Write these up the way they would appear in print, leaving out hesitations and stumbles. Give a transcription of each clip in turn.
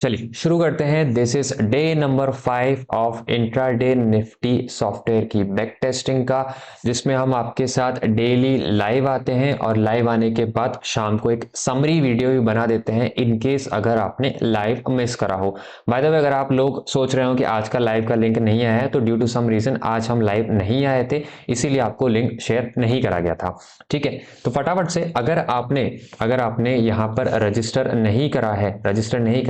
चलिए शुरू करते हैं। This is day number 5 of intraday Nifty software की बैक टेस्टिंग का, जिसमें हम आपके साथ डेली लाइव आते हैं और लाइव आने के बाद शाम को एक समरी वीडियो भी बना देते हैं इन केस अगर आपने लाइव मिस करा हो। बाय द वे, अगर आप लोग सोच रहे हो कि आज का लाइव का लिंक नहीं आया है तो ड्यू टू सम रीजन आज हम लाइव नहीं आए थे, इसीलिए आपको लिंक शेयर नहीं करा गया था। ठीक है, तो फटाफट से अगर आपने यहाँ पर रजिस्टर नहीं करा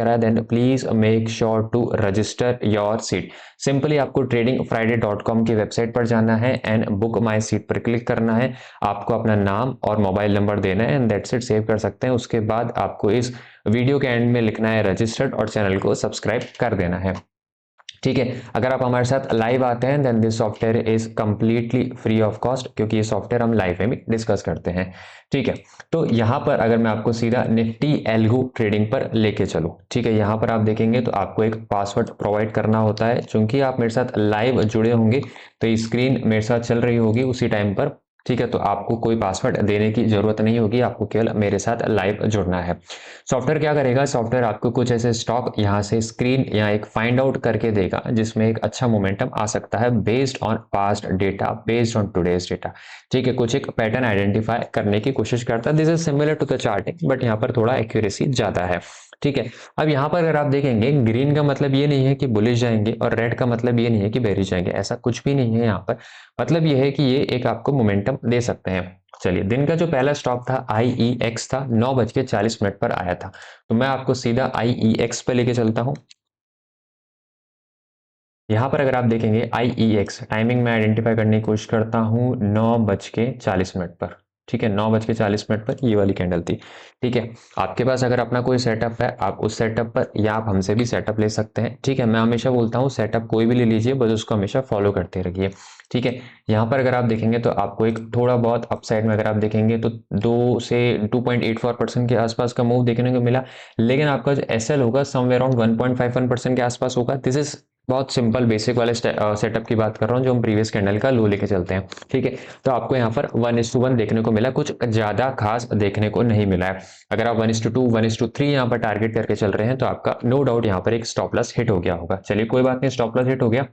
है then please make sure to register your seat. Simply आपको tradingfriday.com की वेबसाइट पर जाना है एंड बुक माई सीट पर क्लिक करना है। आपको अपना नाम और मोबाइल नंबर देना है एंड दैट्स इट, सेव कर सकते हैं। उसके बाद आपको इस वीडियो के एंड में लिखना है रजिस्टर्ड और चैनल को सब्सक्राइब कर देना है। ठीक है, अगर आप हमारे साथ लाइव आते हैं then this software is completely free of cost, क्योंकि ये सॉफ्टवेयर हम लाइव में भी डिस्कस करते हैं। ठीक है, तो यहाँ पर अगर मैं आपको सीधा निफ्टी एल्गो ट्रेडिंग पर लेके चलूँ, ठीक है, यहाँ पर आप देखेंगे तो आपको एक पासवर्ड प्रोवाइड करना होता है। चूंकि आप मेरे साथ लाइव जुड़े होंगे तो ये स्क्रीन मेरे साथ चल रही होगी उसी टाइम पर। ठीक है, तो आपको कोई पासवर्ड देने की जरूरत नहीं होगी, आपको केवल मेरे साथ लाइव जुड़ना है। सॉफ्टवेयर क्या करेगा, सॉफ्टवेयर आपको कुछ ऐसे स्टॉक यहाँ से स्क्रीन या एक फाइंड आउट करके देगा जिसमें एक अच्छा मोमेंटम आ सकता है based on past data, based on today's data. ठीक है, कुछ एक पैटर्न आइडेंटिफाई करने की कोशिश करता है। This is similar to the charting but यहाँ पर थोड़ा एक्यूरेसी ज्यादा है। ठीक है, अब यहाँ पर अगर आप देखेंगे ग्रीन का मतलब ये नहीं है कि बुलिश जाएंगे और रेड का मतलब ये नहीं है कि बेरिश जाएंगे, ऐसा कुछ भी नहीं है। यहाँ पर मतलब ये है कि ये एक आपको मोमेंटम दे सकते हैं। चलिए, दिन का जो पहला स्टॉक था IEX था, 9:40 पर आया था। तो मैं आपको सीधा IEX पे लेके चलता हूं। यहां पर अगर आप देखेंगे IEX टाइमिंग में आइडेंटिफाई करने की कोशिश करता हूं 9:40 पर। ठीक है, 9:40 पर ये वाली कैंडल थी। ठीक है, आपके पास अगर अपना कोई सेटअप है आप उस सेटअप पर या आप हमसे भी सेटअप ले सकते हैं। ठीक है, मैं हमेशा बोलता हूँ सेटअप कोई भी ले लीजिए, बस उसको हमेशा फॉलो करते रहिए। ठीक है, यहाँ पर अगर आप देखेंगे तो आपको एक थोड़ा बहुत अपसाइड में अगर आप देखेंगे तो 2 से 2.84% के आसपास का मूव देखने को मिला, लेकिन आपका जो SL होगा समवेयर अराउंड 1.51% के आसपास होगा। दिस इज बहुत सिंपल बेसिक वाले सेटअप की बात कर रहा हूँ जो हम प्रीवियस कैंडल का लो लेके चलते हैं। ठीक है, तो आपको यहाँ पर 1:1 देखने को मिला, कुछ ज्यादा खास देखने को नहीं मिला है। अगर आप 1:2 1:3 यहाँ पर टारगेट करके चल रहे हैं तो आपका नो डाउट यहाँ पर एक स्टॉप लॉस हिट हो गया होगा। चलिए कोई बात नहीं, स्टॉप लॉस हिट हो गया।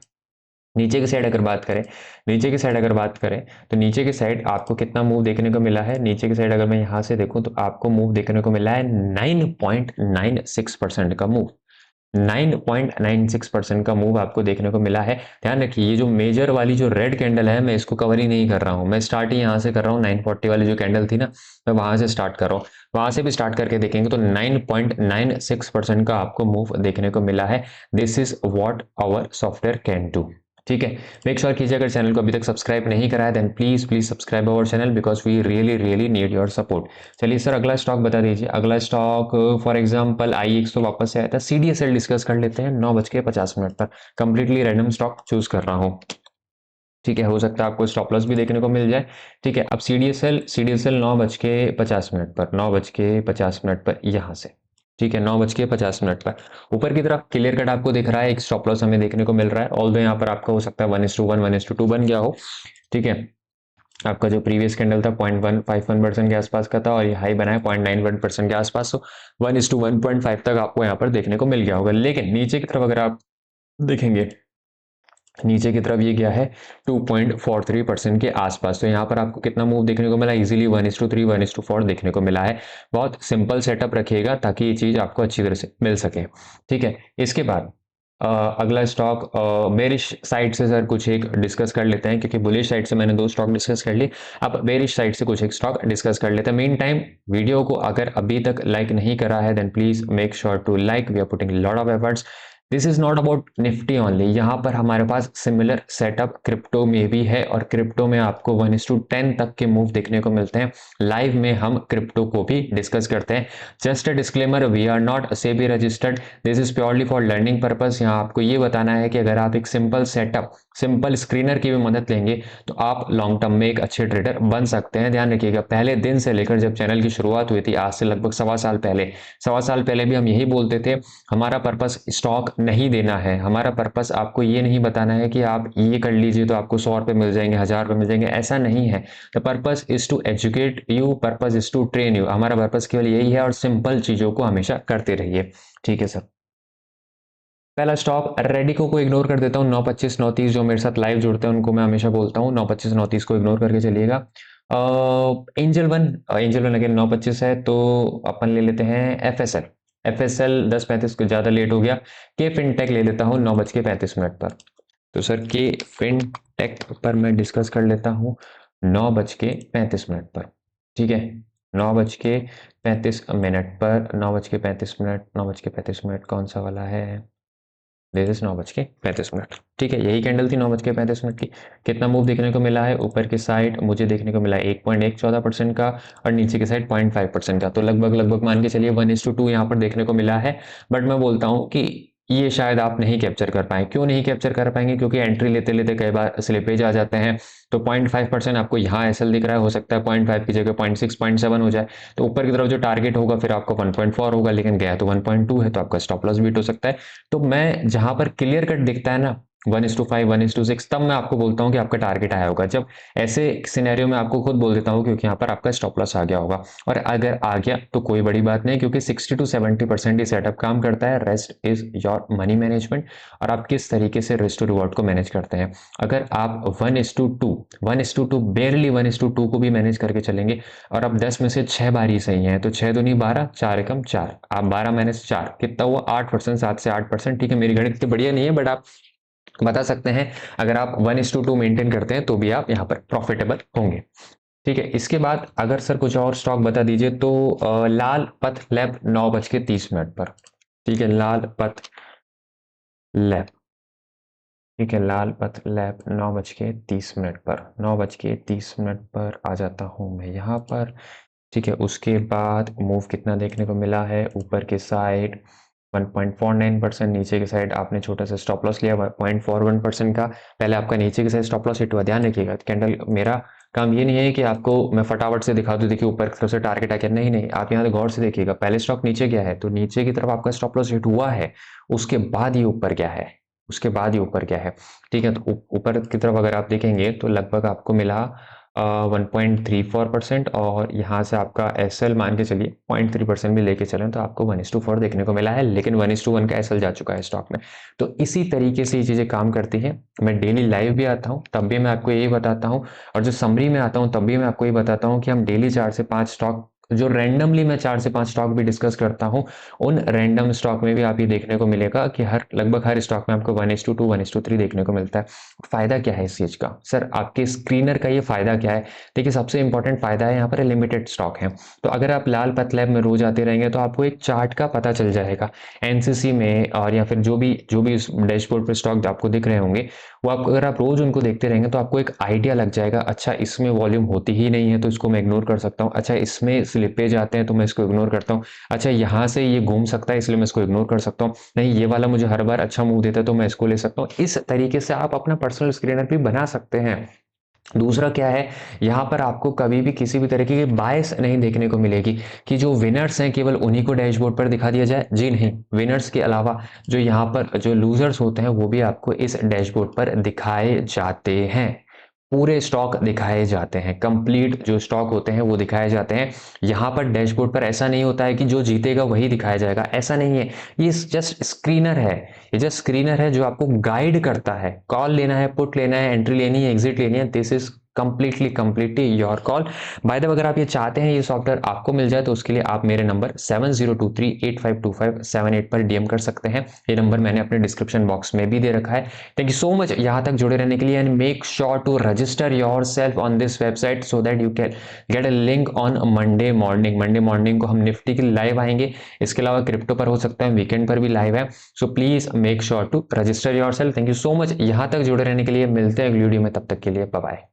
नीचे की साइड अगर बात करें, तो नीचे की साइड आपको कितना मूव देखने को मिला है। नीचे की साइड अगर मैं यहाँ से देखूं तो आपको मूव देखने को मिला है 9.96% का मूव। 9.96% का मूव आपको देखने को मिला है। ध्यान रखिए, ये जो मेजर वाली जो रेड कैंडल है मैं इसको कवर ही नहीं कर रहा हूं, मैं स्टार्ट ही यहाँ से कर रहा हूँ। 940 वाली जो कैंडल थी ना, मैं वहां से स्टार्ट कर रहा हूँ। वहां से भी स्टार्ट करके देखेंगे तो 9.96% का आपको मूव देखने को मिला है। This is what our software can do. ठीक है, मेक श्योर कीजिए अगर चैनल को अभी तक सब्सक्राइब नहीं करा है then please subscribe our channel because we really need your support. चलिए सर, अगला स्टॉक बता दीजिए। अगला स्टॉक फॉर एग्जांपल IEX तो वापस से आया था, CDSL डिस्कस कर लेते हैं 9:50 पर। कंप्लीटली रैंडम स्टॉक चूज कर रहा हूँ। ठीक है, हो सकता है आपको स्टॉप लॉस भी देखने को मिल जाए। ठीक है, अब CDSL 9:50 पर, 9:50 पर यहाँ से। ठीक है, 9:50 पर ऊपर की तरफ क्लियर कट आपको दिख रहा है, एक स्टॉप लॉस हमें देखने को मिल रहा है। ऑल्दो यहाँ पर आपका हो सकता है 1:1 1:2 बन गया हो। ठीक है, आपका जो प्रीवियस कैंडल था 0.151% के आसपास का था और ये हाई बना है 0.91% के आसपास। तो 1:1.5 तक आपको यहाँ पर देखने को मिल गया होगा। लेकिन नीचे की तरफ अगर आप देखेंगे, नीचे की तरफ ये गया है 2.43% के आसपास। तो यहाँ पर आपको कितना मूव देखने को मिला, इजीली 1:3 1:4 देखने को मिला है। बहुत सिंपल सेटअप रखिएगा ताकि ये चीज आपको अच्छी तरह से मिल सके। ठीक है, इसके बाद अगला स्टॉक बेरिश साइड से सर कुछ एक डिस्कस कर लेते हैं, क्योंकि बुलिश साइड से मैंने 2 स्टॉक डिस्कस कर लिए। अब बेरिश साइड से कुछ एक स्टॉक डिस्कस कर लेते हैं। मीन टाइम वीडियो को अगर अभी तक लाइक नहीं करा है then please make sure to like, we are putting lot of efforts. This is not about Nifty only, यहाँ पर हमारे पास सिमिलर सेटअप क्रिप्टो में भी है और क्रिप्टो में आपको 1:10 तक के मूव देखने को मिलते हैं। लाइव में हम क्रिप्टो को भी डिस्कस करते हैं। Just a disclaimer, we are not SEBI registered, this is purely for learning purpose. यहाँ आपको ये बताना है कि अगर आप एक सिंपल सेटअप, सिंपल स्क्रीनर की भी मदद लेंगे तो आप लॉन्ग टर्म में एक अच्छे ट्रेडर बन सकते हैं। ध्यान रखिएगा, पहले दिन से लेकर जब चैनल की शुरुआत हुई थी, आज से लगभग 1.25 साल पहले भी हम यही बोलते थे, हमारा पर्पस स्टॉक नहीं देना है, हमारा पर्पस आपको ये नहीं बताना है कि आप ये कर लीजिए तो आपको 100 रुपए मिल जाएंगे, 1000 रुपए मिल जाएंगे, ऐसा नहीं है। The purpose is to educate you, purpose is to train you. हमारा पर्पस केवल यही है और सिंपल चीजों को हमेशा करते रहिए। ठीक है सर। पहला स्टॉक रेडिको को इग्नोर कर देता हूँ, 925 930 जो मेरे साथ लाइव जुड़ते हैं उनको मैं हमेशा बोलता हूँ 925 930 को इग्नोर करके चलिएगा। एंजल वन अगेन 925 है, तो अपन ले लेते हैं एफएसएल। एफएसएल 10:35 को ज़्यादा लेट हो गया। के फिनटेक ले लेता हूँ 9:35 पर। तो सर के फिनटेक पर मैं डिस्कस कर लेता हूँ 9:35 पर। ठीक है, 9:35 पर, 9:35, 9:35 कौन सा वाला है, दिस इज 9:35। ठीक है, यही कैंडल थी 9:35 की। कितना मूव देखने को मिला है, ऊपर की साइड मुझे देखने को मिला है 1.114% का और नीचे की साइड 0.5% का, तो लगभग लगभग मान के चलिए 1:2 यहाँ पर देखने को मिला है। बट मैं बोलता हूँ कि ये शायद आप नहीं कैप्चर कर पाए। क्यों नहीं कैप्चर कर पाएंगे, क्योंकि एंट्री लेते लेते कई बार स्लिपेज आ जाते हैं। तो 0.5% आपको यहाँ एसएल दिख रहा है, हो सकता है 0.5 की जगह 0.6 0.7 हो जाए, तो ऊपर की तरफ जो टारगेट होगा फिर आपका 1.4 होगा, लेकिन गया तो 1.2 है, तो आपका स्टॉप लॉस बीट हो सकता है। तो मैं जहां पर क्लियर कट दिखता है ना 1:5 1:6, तब मैं आपको बोलता हूँ कि आपका टारगेट आया होगा। जब ऐसे सिनेरियो में आपको खुद बोल देता हूँ, क्योंकि यहाँ पर आपका स्टॉप लॉस आ गया होगा। और अगर आ गया तो कोई बड़ी बात नहीं, क्योंकि 60 to 70% ही सेटअप काम करता है, rest is your money management, और आप किस तरीके से रिस्क टू रिवॉर्ड को मैनेज करते हैं। अगर आप 1:2 बेयरली 1:2 को भी मैनेज करके चलेंगे, और अब 10 में से 6 बार ही सही है, तो 6 दूनी 12, 4 एकम 4, आप 12-4 कितना हुआ 8%, 7 से 8%। ठीक है, मेरी गणित इतनी बढ़िया नहीं है, बट आप बता सकते हैं अगर आप 1:2 मेंटेन करते हैं तो भी आप यहाँ पर प्रॉफिटेबल होंगे। ठीक है, इसके बाद अगर सर कुछ और स्टॉक बता दीजिए, तो लाल पथ लैब 9:30 पर। ठीक है, लाल पथ लैब, ठीक है, लाल पथ लैब 9:30 पर, 9:30 पर आ जाता हूँ मैं यहाँ पर। ठीक है, उसके बाद मूव कितना देखने को मिला है, ऊपर के साइड 1.49%, नीचे की साइड आपने छोटा सा स्टॉप लॉस लिया 0.41% का। पहले आपका नीचे की साइड स्टॉप लॉस हिट हुआ, ध्यान रखिएगा। कैंडल, मेरा काम ये नहीं है कि आपको मैं फटाफट से दिखा दूं, देखिए ऊपर की तरफ से टारगेट आ गया, नहीं नहीं, आप यहाँ से गौर से देखिएगा। पहले स्टॉक नीचे गया है, तो नीचे की तरफ आपका स्टॉप लॉस हिट हुआ है, उसके बाद ये ऊपर गया है, उसके बाद ये ऊपर गया है। ठीक है, तो ऊपर की तरफ अगर आप देखेंगे तो लगभग आपको मिला 1.34%, और यहाँ से आपका एसएल मान के चलिए 0.3% भी लेके चलें तो आपको 1:4 देखने को मिला है, लेकिन 1:1 का एसएल जा चुका है स्टॉक में। तो इसी तरीके से ये चीज़ें काम करती हैं। मैं डेली लाइव भी आता हूँ तब भी मैं आपको यही बताता हूँ, और जो समरी में आता हूँ तब भी मैं आपको ये बताता हूँ कि हम डेली 4 से 5 स्टॉक, जो रैंडमली मैं 4 से 5 स्टॉक भी डिस्कस करता हूँ, उन रैंडम स्टॉक में भी आप ये देखने को मिलेगा कि लगभग हर स्टॉक में आपको 1:2 1:3 देखने को मिलता है। फायदा क्या है इस चीज का, सर आपके स्क्रीनर का ये फायदा क्या है? देखिए, सबसे इंपॉर्टेंट फायदा है यहाँ पर लिमिटेड स्टॉक है। तो अगर आप लाल पथ लैब में रोज आते रहेंगे तो आपको एक चार्ट का पता चल जाएगा एनसीसी में, और या फिर जो भी इस डैशबोर्ड पर स्टॉक आपको दिख रहे होंगे, वो आपको, अगर आप रोज उनको देखते रहेंगे तो आपको एक आइडिया लग जाएगा, अच्छा इसमें वॉल्यूम होती ही नहीं है तो इसको मैं इग्नोर कर सकता हूँ, अच्छा इसमें स्लिपेज आते हैं तो मैं इसको इग्नोर करता हूँ, अच्छा यहाँ से ये घूम सकता है इसलिए मैं इसको इग्नोर कर सकता हूँ, नहीं ये वाला मुझे हर बार अच्छा मूव देता है तो मैं इसको ले सकता हूँ। इस तरीके से आप अपना पर्सनल स्क्रीनर भी बना सकते हैं। दूसरा क्या है, यहाँ पर आपको कभी भी किसी भी तरीके की बायस नहीं देखने को मिलेगी कि जो विनर्स हैं केवल उन्हीं को डैशबोर्ड पर दिखा दिया जाए। जी नहीं, विनर्स के अलावा जो यहाँ पर जो लूजर्स होते हैं वो भी आपको इस डैशबोर्ड पर दिखाए जाते हैं। पूरे स्टॉक दिखाए जाते हैं, कंप्लीट जो स्टॉक होते हैं वो दिखाए जाते हैं। यहाँ पर डैशबोर्ड पर ऐसा नहीं होता है कि जो जीतेगा वही दिखाया जाएगा, ऐसा नहीं है। ये जस्ट स्क्रीनर है, ये जस्ट स्क्रीनर है जो आपको गाइड करता है। कॉल लेना है, पुट लेना है, एंट्री लेनी है, एग्जिट लेनी है, this is completely your call. By the way, अगर आप ये चाहते हैं ये सॉफ्टवेयर आपको मिल जाए तो उसके लिए आप मेरे नंबर 7023852578 पर डीएम कर सकते हैं। ये नंबर मैंने अपने डिस्क्रिप्शन बॉक्स में भी दे रखा है। थैंक यू सो मच यहाँ तक जुड़े रहने के लिए, and make sure to register your self on this website so that you can get a link on Monday morning. Monday morning को हम निफ्टी के लाइव आएंगे, इसके अलावा क्रिप्टो पर हो सकता है, वीकेंड पर भी लाइव है। So please make sure to register your self. Thank you so much यहाँ तक जुड़े रहने के लिए, मिलते हैं अगली वीडियो में, तब तक के लिए बाय बाय।